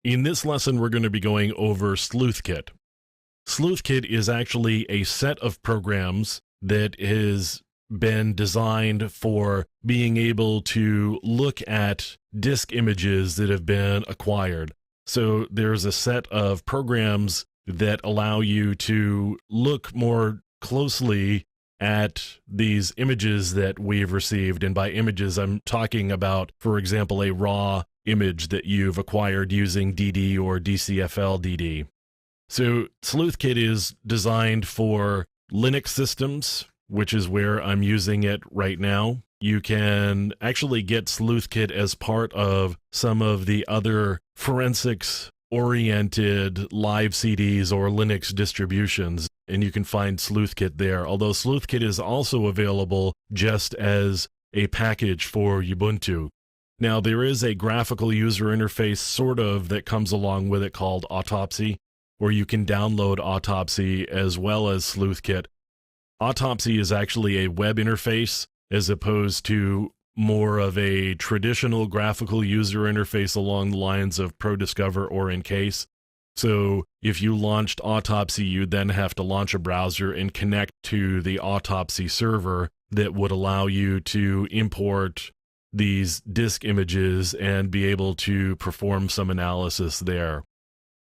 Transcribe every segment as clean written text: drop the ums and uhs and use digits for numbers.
In this lesson, we're going to be going over Sleuth Kit. Sleuth Kit is actually a set of programs that has been designed for being able to look at disk images that have been acquired. So there's a set of programs that allow you to look more closely at these images that we've received. And by images, I'm talking about, for example, a raw image that you've acquired using DD or DCFL DD. So Sleuth Kit is designed for Linux systems, which is where I'm using it right now. You can actually get Sleuth Kit as part of some of the other forensics-oriented live CDs or Linux distributions, and you can find Sleuth Kit there, although Sleuth Kit is also available just as a package for Ubuntu. Now, there is a graphical user interface sort of that comes along with it called Autopsy, where you can download Autopsy as well as Sleuth Kit. Autopsy is actually a web interface as opposed to more of a traditional graphical user interface along the lines of ProDiscover or Encase. So if you launched Autopsy, you'd then have to launch a browser and connect to the Autopsy server that would allow you to import these disk images and be able to perform some analysis there.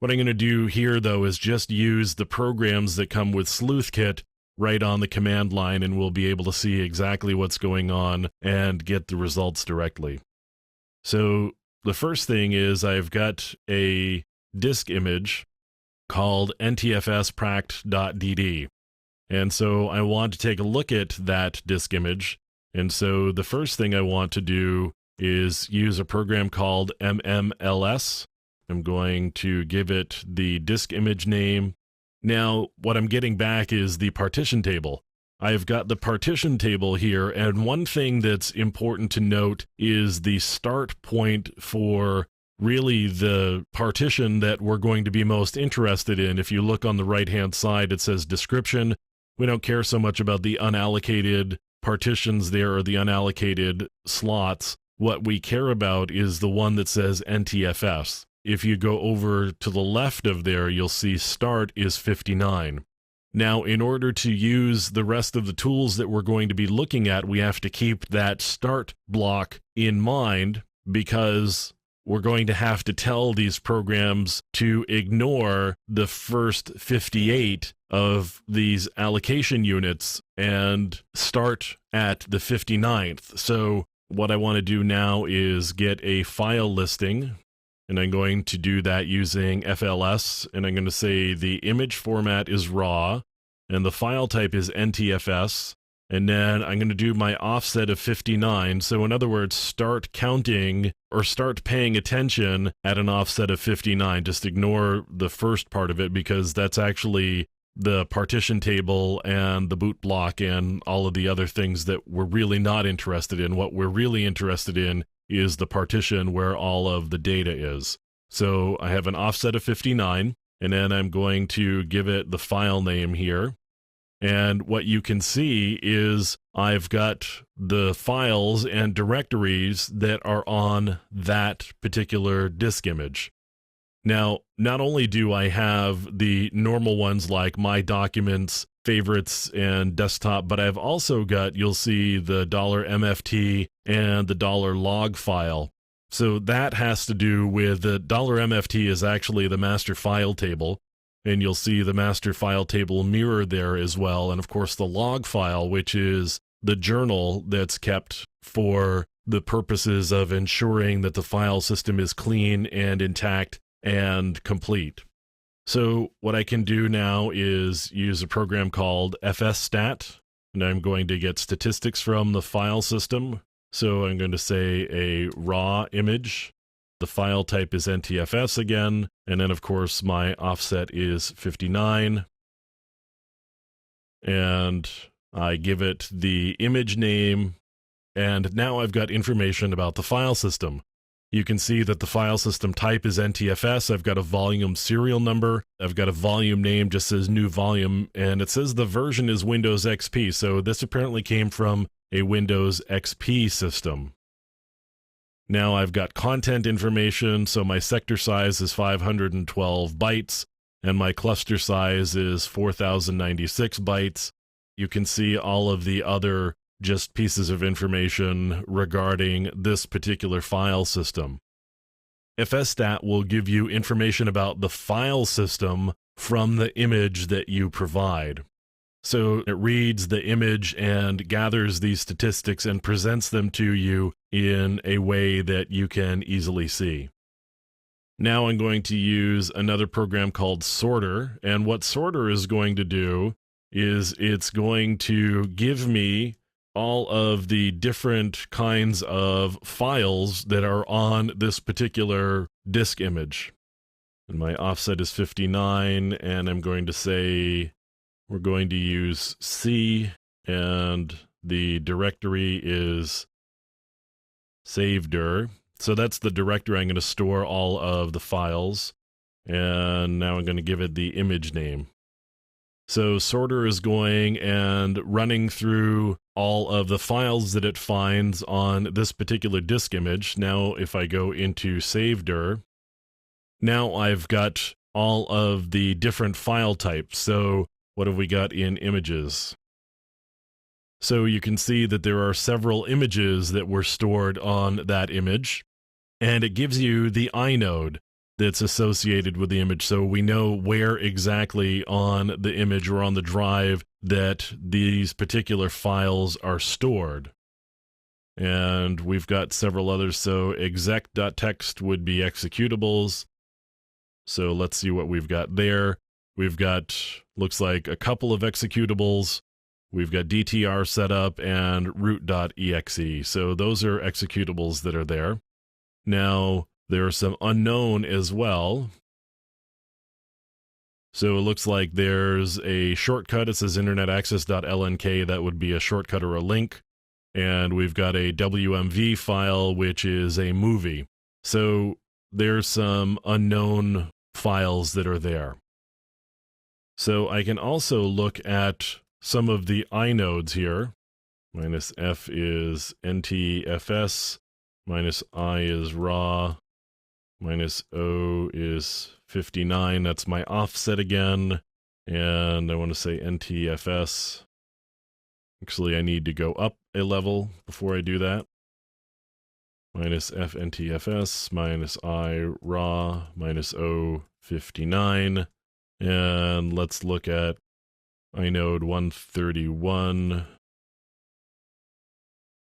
What I'm going to do here, though, is just use the programs that come with Sleuth Kit right on the command line, and we'll be able to see exactly what's going on and get the results directly. So the first thing is I've got a disk image called ntfspract.dd. And so I want to take a look at that disk image. And so the first thing I want to do is use a program called mmls. I'm going to give it the disk image name. Now, what I'm getting back is the partition table. I've got the partition table here, and one thing that's important to note is the start point for really the partition that we're going to be most interested in. If you look on the right-hand side, it says description. We don't care so much about the unallocated partitions there or the unallocated slots. What we care about is the one that says NTFS. If you go over to the left of there, you'll see start is 59. Now, in order to use the rest of the tools that we're going to be looking at, we have to keep that start block in mind because we're going to have to tell these programs to ignore the first 58 of these allocation units and start at the 59th. So what I want to do now is get a file listing, and I'm going to do that using FLS, and I'm going to say the image format is raw, and the file type is NTFS, and then I'm going to do my offset of 59. So in other words, start counting or start paying attention at an offset of 59. Just ignore the first part of it because that's actually the partition table and the boot block and all of the other things that we're really not interested in. What we're really interested in is the partition where all of the data is. So I have an offset of 59, and then I'm going to give it the file name here. And what you can see is I've got the files and directories that are on that particular disk image. Now, not only do I have the normal ones like my documents, favorites, and desktop, but I've also got, you'll see the $MFT and the $log file. So that has to do with the $MFT is actually the master file table, and you'll see the master file table mirrored there as well. And of course, the log file, which is the journal that's kept for the purposes of ensuring that the file system is clean and intact and complete. So what I can do now is use a program called fsstat, and I'm going to get statistics from the file system. So I'm going to say a raw image. The file type is NTFS again, and then of course my offset is 59. And I give it the image name, and now I've got information about the file system. You can see that the file system type is NTFS. I've got a volume serial number. I've got a volume name, just says new volume, and it says the version is Windows XP. So this apparently came from a Windows XP system. Now I've got content information, so my sector size is 512 bytes, and my cluster size is 4096 bytes. You can see all of the other just pieces of information regarding this particular file system. FSStat will give you information about the file system from the image that you provide. So it reads the image and gathers these statistics and presents them to you in a way that you can easily see. Now I'm going to use another program called Sorter, and what Sorter is going to do is it's going to give me all of the different kinds of files that are on this particular disk image. And my offset is 59, and I'm going to say we're going to use C, and the directory is savedir. So that's the directory I'm going to store all of the files, and now I'm going to give it the image name. So Sorter is going and running through all of the files that it finds on this particular disk image. Now if I go into savedir, now I've got all of the different file types. So what have we got in images? So you can see that there are several images that were stored on that image, and it gives you the inode that's associated with the image, so we know where exactly on the image or on the drive that these particular files are stored. And we've got several others, so exec.txt would be executables. So let's see what we've got there. We've got, looks like a couple of executables. We've got DTR set up and root.exe. So those are executables that are there. Now, there are some unknown as well. So it looks like there's a shortcut. It says internetaccess.lnk. That would be a shortcut or a link. And we've got a WMV file, which is a movie. So there's some unknown files that are there. So I can also look at some of the inodes here. Minus F is NTFS, minus I is raw, minus O is 59. That's my offset again. And I want to say NTFS. Actually, I need to go up a level before I do that. Minus F NTFS, minus I raw, minus O 59. And let's look at inode 131.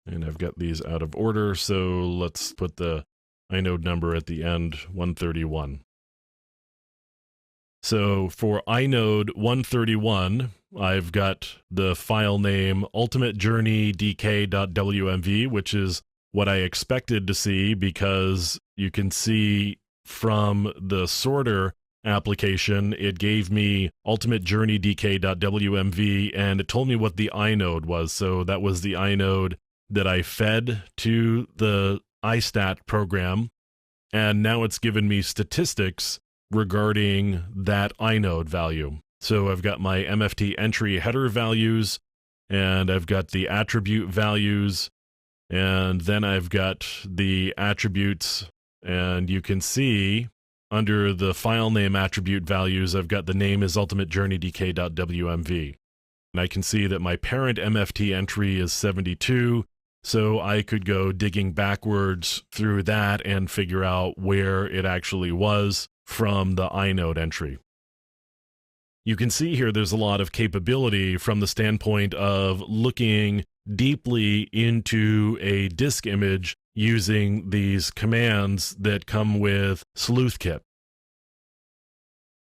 And I've got these out of order, so let's put the inode number at the end, 131. So for inode 131, I've got the file name ultimatejourneydk.wmv, which is what I expected to see because you can see from the sorter application, it gave me ultimatejourneydk.wmv and it told me what the inode was. So that was the inode that I fed to the iStat program. And now it's given me statistics regarding that inode value. So I've got my MFT entry header values, and I've got the attribute values, and then I've got the attributes, and you can see under the file name attribute values, I've got the name is ultimatejourneydk.wmv. And I can see that my parent MFT entry is 72, so I could go digging backwards through that and figure out where it actually was from the inode entry. You can see here there's a lot of capability from the standpoint of looking deeply into a disk image using these commands that come with Sleuth Kit.